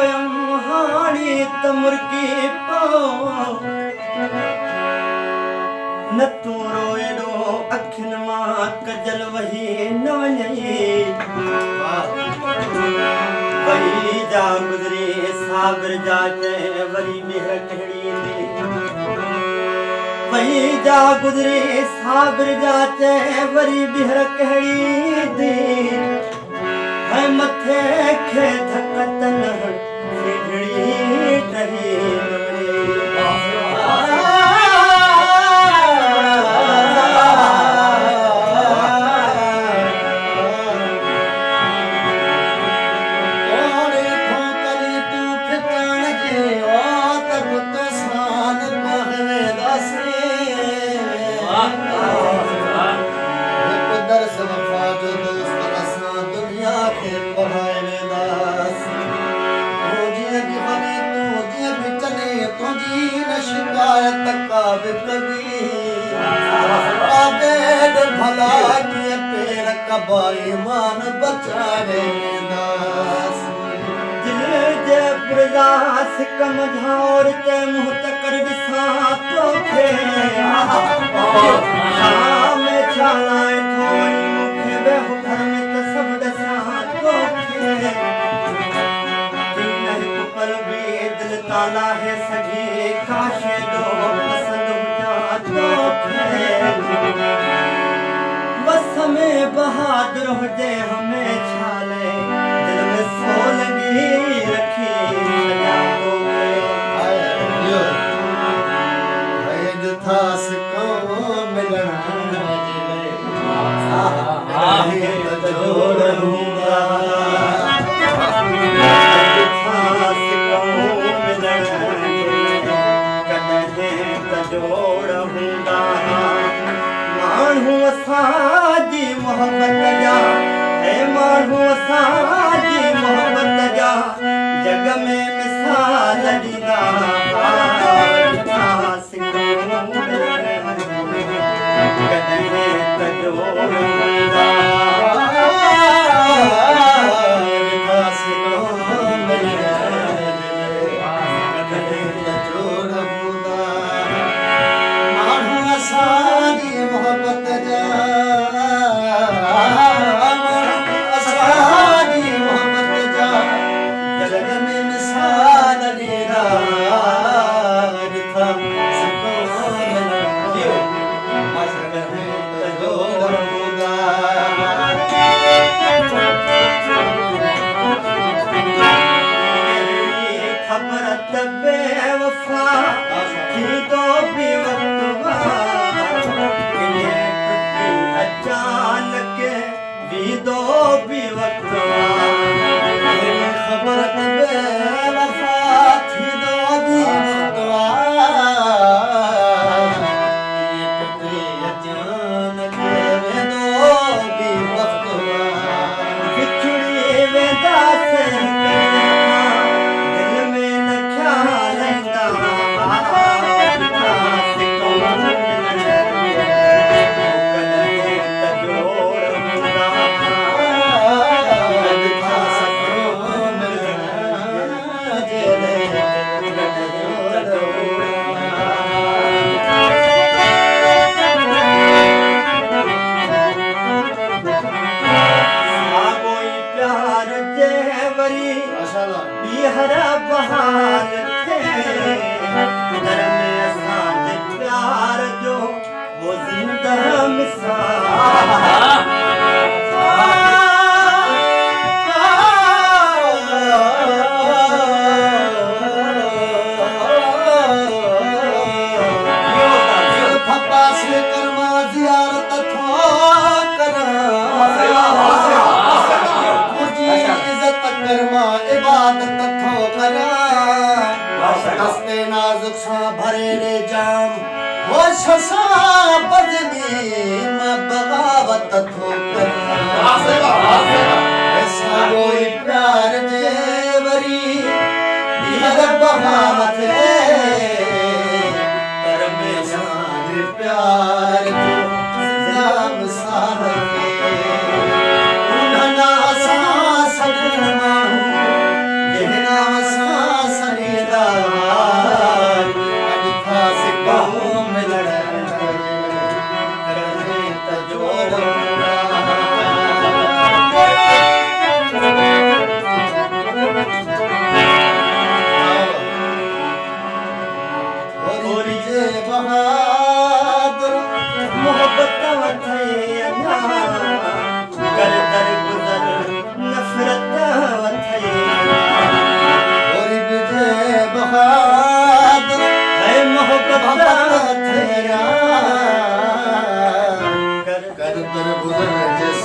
कयम हाणी त मुर्गी पाओ न तू रोएडो अखिन मां कजल वही न वञई वही जा गुज़रे साबिर जा चए वरी ॿीहर कहिड़ी ईंदी वही जा गुज़रे साबिर जा चए वरी ॿीहर कहिड़ी ईंदी है मथे खे धक तन सिढ़ड़ी रही ईमान बचावे दिल जे पुरदास कम झार ते मुंह तकर दिसा तोखे शाम छालाए थोड़ी मुखे बेहु घर में त सब दसा तोखे दिन पुकल भी दिल ताला है सगी काशे दो पसंद हुजा तोखे बस में बहादुर हुजे हमें छाले दिल में सो लगी रखी सजा तो है थास को मिलना जिले जोड़ूंगा थास को मिलना कदे जोड़ूंगा मानू असांजी मोहब्बत जा है मानू असांजी मोहब्बत जा जग में मिसाल ॾींदा कॾहिं त जोड़ूंगा Namaste.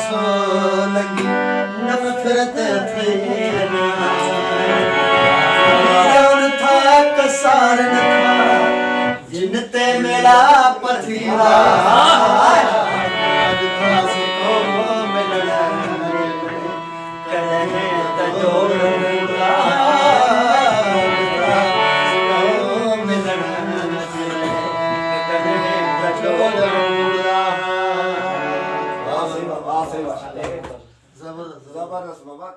सो लगी नफरत थी था कसार न था जिनते मेरा पथरीला जबरदस्त बाबा